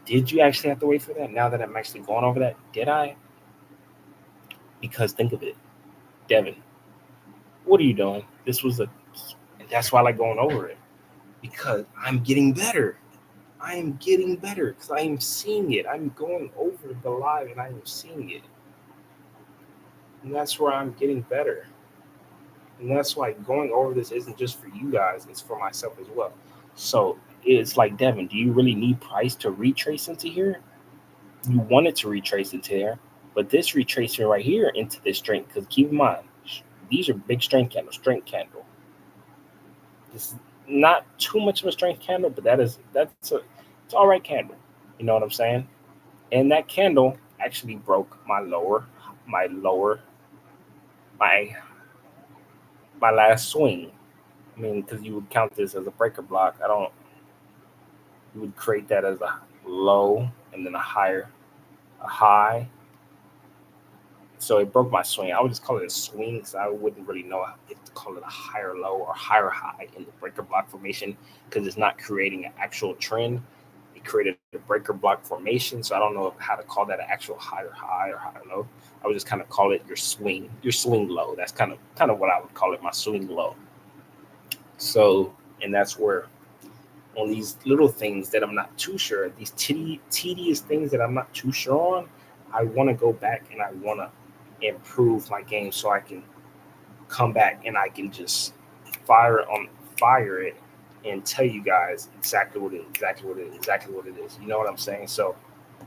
did you actually have to wait for that? Now that I'm actually going over that, did I? Because think of it, Devin, what are you doing? This was and that's why I like going over it, because I'm getting better. I am getting better because I am seeing it. I'm going over the live and I am seeing it. And that's where I'm getting better. And that's why going over this isn't just for you guys, it's for myself as well. So it's like, Devin, do you really need price to retrace into here? You want it to retrace into there, but this retracement right here into this strength, because keep in mind, these are big strength candle. This is not too much of a strength candle, but it's all right candle. You know what I'm saying? And that candle actually broke my last swing. I mean, because you would count this as a breaker block. You would create that as a low and then a high. So it broke my swing. I would just call it a swing because I wouldn't really know if to call it a higher low or higher high in the breaker block formation, because it's not creating an actual trend. It created a breaker block formation, so I don't know how to call that an actual higher high or higher low. I would just kind of call it your swing low. That's kind of what I would call it, my swing low. So, and that's where on these little things that I'm not too sure, these tedious things that I'm not too sure on, I want to go back and I want to improve my game so I can come back and I can just fire it and tell you guys exactly what it is. You know what I'm saying? So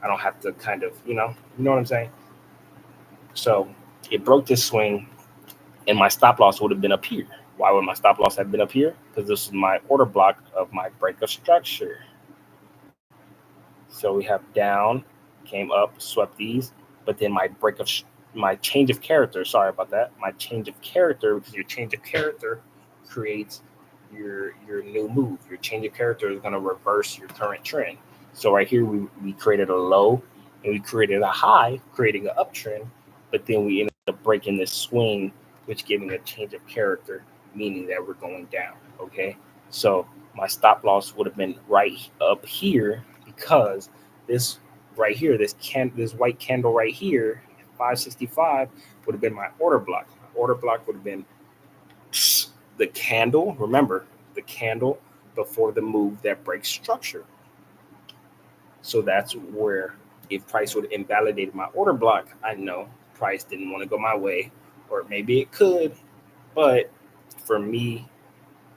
I don't have to kind of, you know what I'm saying? So it broke this swing and my stop loss would have been up here. Why would my stop loss have been up here? Because this is my order block of my break of structure. So we have down, came up, swept these, but then my change of character, sorry about that, my change of character, because your change of character creates your new move. Your change of character is going to reverse your current trend. So right here, we created a low and we created a high, creating an uptrend, but then we ended up breaking this swing, which gave me a change of character, meaning that we're going down, okay? So my stop loss would have been right up here, because this right here, this white candle right here, 565, would have been my order block. My order block would have been the candle. Remember, the candle before the move that breaks structure. So that's where, if price would invalidate my order block, I know price didn't want to go my way, or maybe it could, but for me,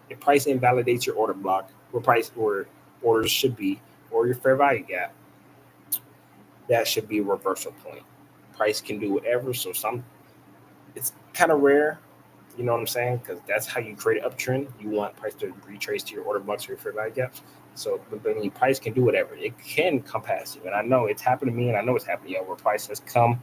if price invalidates your order block, where orders should be, or your fair value gap, that should be a reversal point. Price can do whatever. So it's kind of rare, you know what I'm saying? Because that's how you create an uptrend. You want price to retrace to your order blocks or your fair value gaps. So, but price can do whatever. It can come past you. And I know it's happened to me, and I know it's happened to you, where price has come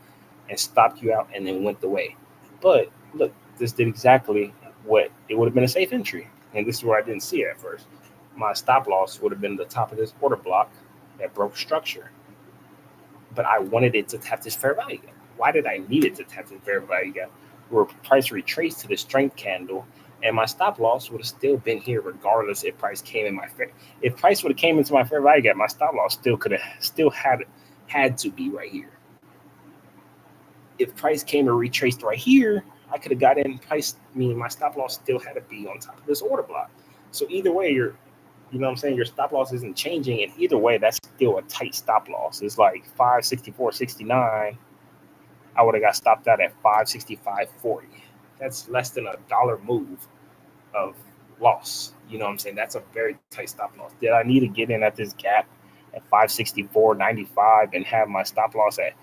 and stopped you out and then went the way. But look, this did exactly what it would have been a safe entry. And this is where I didn't see it at first. My stop loss would have been the top of this order block that broke structure. But I wanted it to tap this fair value gap. Why did I need it to tap this fair value gap? Where price retraced to the strength candle, and my stop loss would have still been here regardless if price came in my fair. If price would have came into my fair value gap, my stop loss had to be right here. If price came and retraced right here, I could have got in price. My stop loss still had to be on top of this order block. So either way, you know what I'm saying? Your stop loss isn't changing. And either way, that's still a tight stop loss. It's like 564.69. I would have got stopped out at 565.40. That's less than $1 move of loss. You know what I'm saying? That's a very tight stop loss. Did I need to get in at this gap at 564.95 and have my stop loss at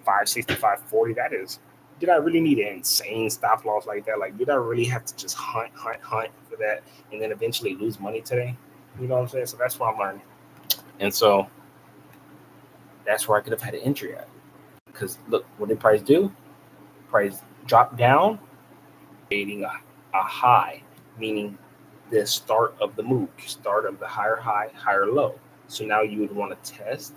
565.40? did I really need an insane stop loss like that? Like, did I really have to just hunt for that and then eventually lose money today? You know what I'm saying? So that's what I'm learning. And so that's where I could have had an entry at. Because look, what did price do? Price dropped down, creating a high, meaning the start of the move, start of the higher high, higher low. So now you would want to test.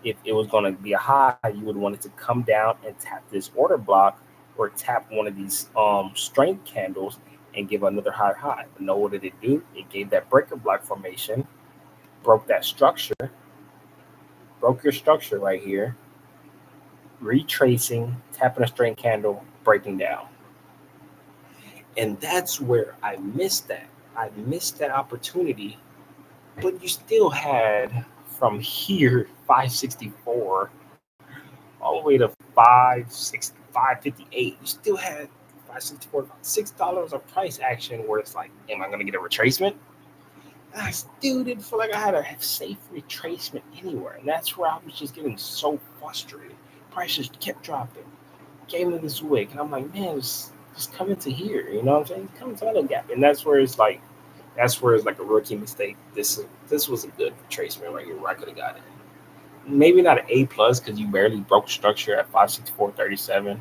If it was going to be a high, you would want it to come down and tap this order block or tap one of these strength candles and give another higher high. But no, what did it do? It gave that breaker block formation, broke that structure, broke your structure right here, retracing, tapping a strength candle, breaking down. And that's where I missed that. I missed that opportunity, but you still had from here 564 all the way to 558. You still had 564, $6 of price action where it's like, am I gonna get a retracement? And I still didn't feel like I had a safe retracement anywhere. And that's where I was just getting so frustrated. Price just kept dropping. Gave me this wick. And I'm like, man, just come into here. You know what I'm saying? Come into that gap. And that's where it's like a rookie mistake. This was a good retracement right here where I could have got it. Maybe not an A plus because you barely broke structure at 564.37,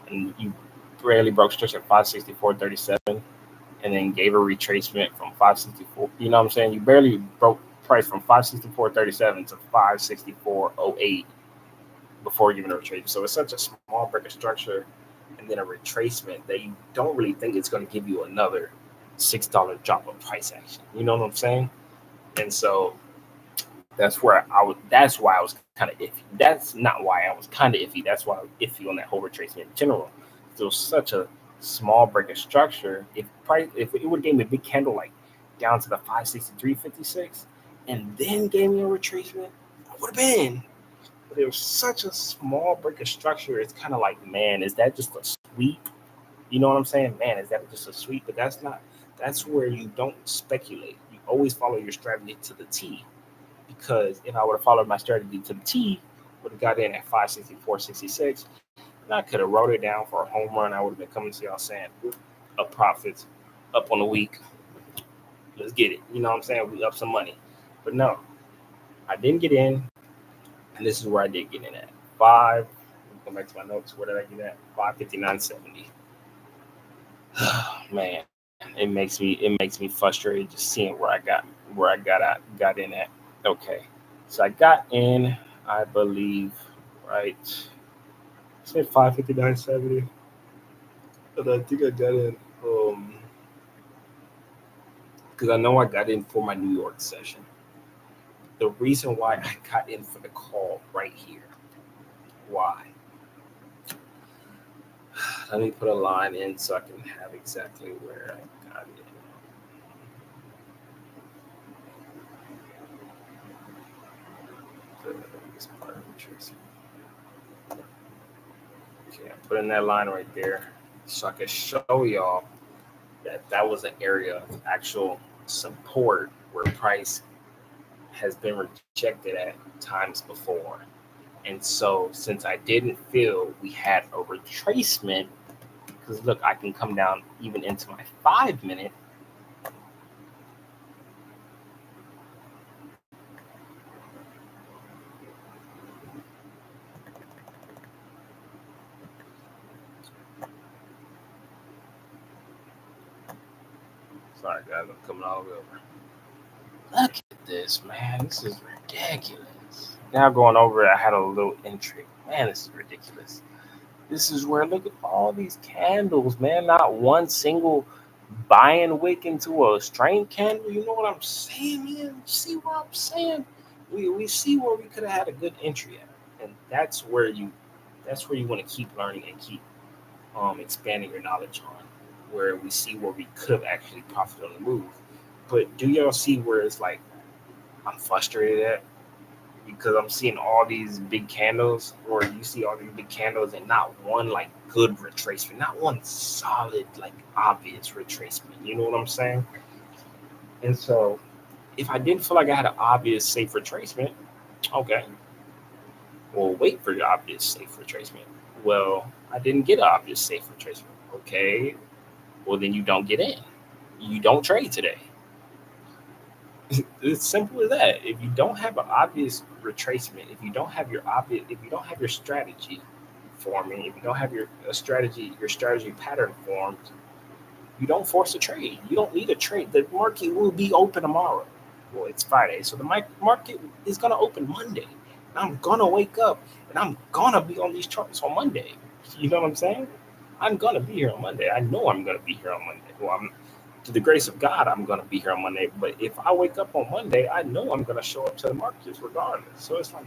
and you barely broke structure at 564.37, and then gave a retracement from 564. You know what I'm saying? You barely broke price from 564.37 to 564.08 before giving a retracement. So it's such a small break of structure and then a retracement that you don't really think it's going to give you another $6 drop of price action. You know what I'm saying? And so that's why I was kind of iffy. That's not why I was kind of iffy. That's why I was iffy on that whole retracement in general. It was such a small break of structure. If it would have gave me a big candle like down to the 563.56 and then gave me a retracement, I would have been. But it was such a small break of structure. It's kind of like, man, is that just a sweep? You know what I'm saying? Man, is that just a sweep? But that's not. That's where you don't speculate. You always follow your strategy to the T. Because if I would have followed my strategy to the T, would have got in at 564.66, and I could have wrote it down for a home run. I would have been coming to y'all saying, up profits, up on the week. Let's get it. You know what I'm saying? We up some money. But no, I didn't get in. And this is where I did get in at. Go back to my notes. Where did I get at? 559.70. Man, it makes me frustrated just seeing where I got in at. Okay, so I got in, I believe, right. I said 559.70, but I think I got in because I know I got in for my New York session. The reason why I got in for the call right here. Why? Let me put a line in so I can have exactly where I got it. Okay, I'm putting that line right there so I can show y'all that was an area of actual support where price has been rejected at times before. And so since I didn't feel we had a retracement, because look, I can come down even into my 5-minute. Sorry guys, I'm coming all over. Look at this, man. This is ridiculous. Now going over it, I had a little entry. Man, this is ridiculous. This is where, look at all these candles, man. Not one single buying wick into a strength candle. You know what I'm saying, man? See what I'm saying? We see where we could have had a good entry at. And that's where you want to keep learning and keep expanding your knowledge on, where we see where we could have actually profited on the move. But do y'all see where it's like I'm frustrated at? Because I'm seeing all these big candles, or you see all these big candles and not one like good retracement, not one solid, like obvious retracement. You know what I'm saying? And so if I didn't feel like I had an obvious safe retracement, okay, well, wait for your obvious safe retracement. Well, I didn't get an obvious safe retracement. Okay, well then you don't get in. You don't trade today. It's simple as that. If you don't have an obvious retracement, if you don't have your strategy forming, if you don't have your strategy pattern formed, you don't force a trade. You don't need a trade. The market will be open tomorrow. Well, it's Friday, so the market is gonna open Monday. And I'm gonna wake up and I'm gonna be on these charts on Monday. You know what I'm saying? I'm gonna be here on Monday. I know I'm gonna be here on Monday. Well, I'm to the grace of God, I'm gonna be here on Monday. But if I wake up on Monday, I know I'm gonna show up to the markets regardless. So it's like,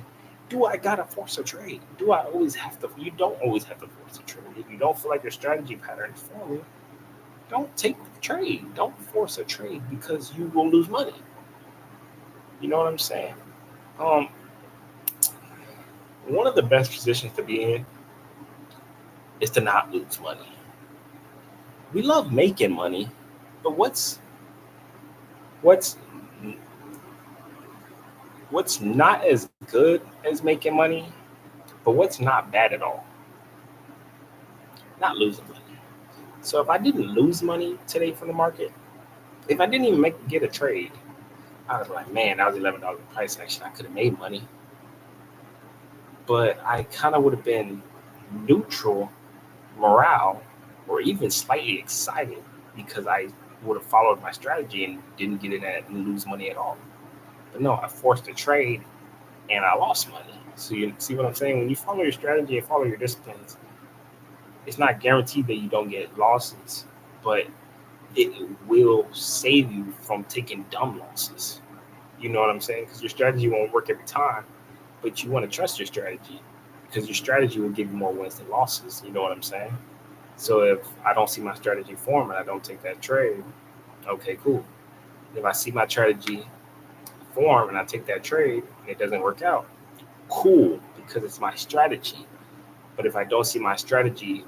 do I gotta force a trade? Do I always have to? You don't always have to force a trade. If you don't feel like your strategy pattern is forming, don't take the trade. Don't force a trade because you will lose money. You know what I'm saying? Um, One of the best positions to be in is to not lose money. We love making money, but what's what's not as good as making money, but what's not bad at all? Not losing money. So if I didn't lose money today from the market, if I didn't even get a trade, I was like, man, that was $11 price action. I could have made money, but I kind of would have been neutral morale or even slightly excited because I would have followed my strategy and didn't get in it and lose money at all. But no, I forced a trade and I lost money. So you see what I'm saying? When you follow your strategy and follow your disciplines, it's not guaranteed that you don't get losses, but it will save you from taking dumb losses. You know what I'm saying? Because your strategy won't work every time, but you want to trust your strategy because your strategy will give you more wins than losses. You know what I'm saying? So if I don't see my strategy form and I don't take that trade, okay, cool. If I see my strategy form and I take that trade and it doesn't work out, cool, because it's my strategy. But if I don't see my strategy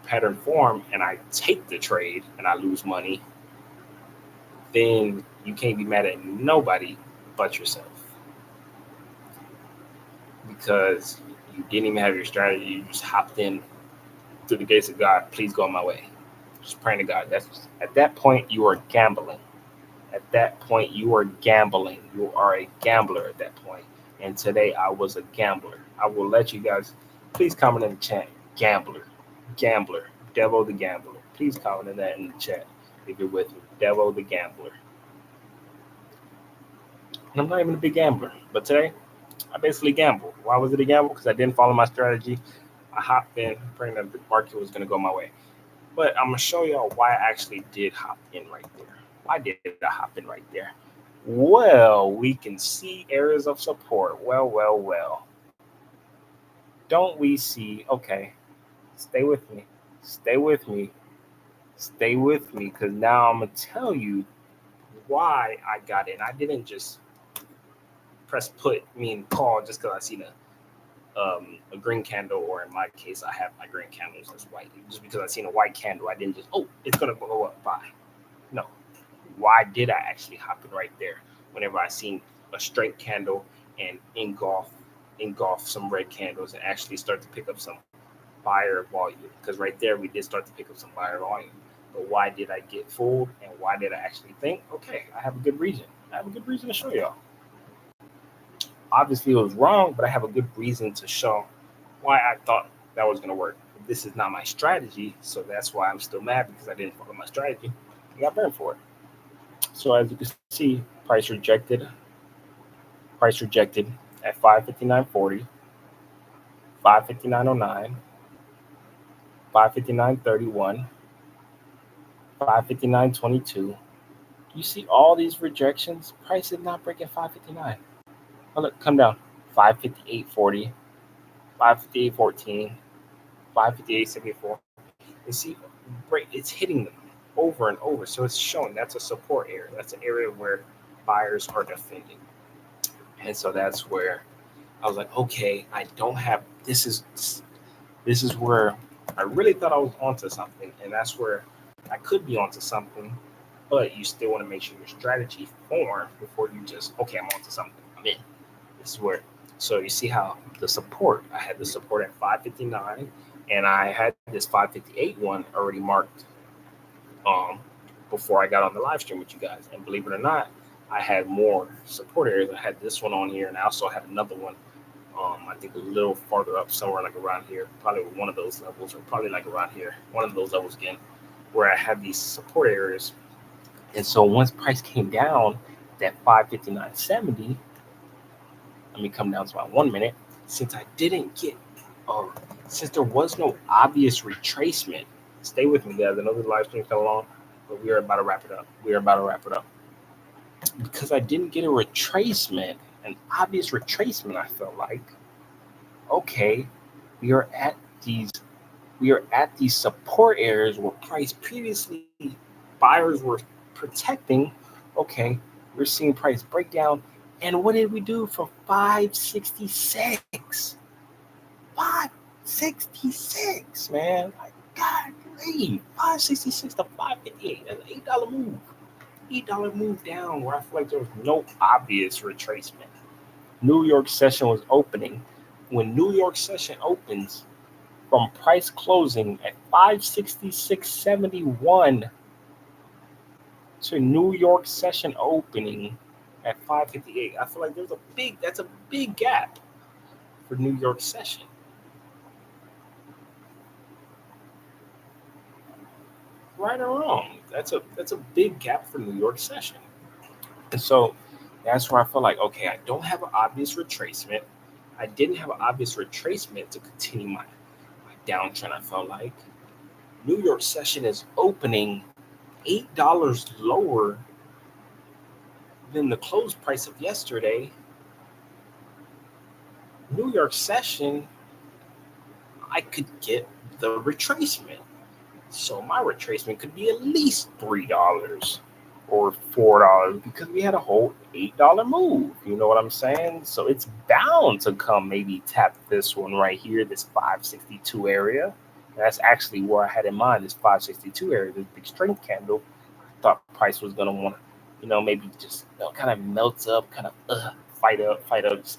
pattern form and I take the trade and I lose money, then you can't be mad at nobody but yourself because you didn't even have your strategy. You just hopped in through the gates of God. Please go my way. Just praying to God. That's at that point you are gambling. At that point you are gambling. You are a gambler at that point. And today I was a gambler. I will let you guys please comment in the chat. Gambler, gambler, DEVO the gambler. Please comment in that in the chat if you're with me. DEVO the gambler. And I'm not even a big gambler, but today I basically gambled. Why was it a gamble? Because I didn't follow my strategy. I hopped in praying that the market was going to go my way. But I'm going to show y'all why I actually did hop in right there. Why did I hop in right there? Well, we can see areas of support. Well. Don't we see? Okay, stay with me. Stay with me. Stay with me because now I'm going to tell you why I got in. I didn't just press put, call just because I seen a green candle, or in my case, I have my green candles as white. Just because I seen a white candle, I didn't just, it's going to go up, buy. No. Why did I actually hop in right there whenever I seen a straight candle and engulf some red candles and actually start to pick up some buyer volume? Because right there, we did start to pick up some buyer volume. But why did I get fooled? And why did I actually think, okay, I have a good reason. I have a good reason to show y'all. Obviously, it was wrong, but I have a good reason to show why I thought that was going to work. This is not my strategy, so that's why I'm still mad because I didn't follow my strategy. I got burned for it. So as you can see, price rejected at 559.40, 559.09, 559.31, 559.22. You see all these rejections? Price is not breaking 559. Oh, look, come down. 558.40, 558.14, 558.74. You see, it's hitting them over and over. So it's showing that's a support area. That's an area where buyers are defending. And so that's where I was like, okay, I don't have, this is where I really thought I was onto something. And that's where I could be onto something, but you still want to make sure your strategy forms before you just, okay, I'm onto something. I'm in. This is where So you see how the support, I had the support at 559, and I had this 558 one already marked um, before I got on the live stream with you guys. And believe it or not, I had more support areas. I had this one on here, and I also had another one. I think a little farther up, somewhere like around here, probably one of those levels, or probably like around here, one of those levels again, where I had these support areas. And so once price came down, that 559.70, let me come down to my 1 minute. Since I didn't get, um, since there was no obvious retracement, stay with me, guys. I know the live stream's coming along, but we are about to wrap it up. We are about to wrap it up. Because I didn't get a retracement, an obvious retracement, I felt like, okay, we are at these support areas where price previously buyers were protecting. Okay, we're seeing price breakdown. And what did we do from 566? 566, man. Like, God, 566 to 558. That's an $8 move. $8 move down where I feel like there was no obvious retracement. New York session was opening. When New York session opens, from price closing at 566.71 to New York session opening at 558, I feel like that's a big gap for New York session. Right or wrong, that's a big gap for New York session. And so that's where I feel like, okay, I don't have an obvious retracement. I didn't have an obvious retracement to continue my downtrend. I felt like New York session is opening $8 lower than the close price of yesterday. New York session, I could get the retracement. So my retracement could be at least $3 or $4 because we had a whole $8 move. You know what I'm saying? So it's bound to come maybe tap this one right here, this 562 area. That's actually where I had in mind, this 562 area, this big strength candle. I thought price was going to want to, maybe just kind of melt up, kind of fight up, just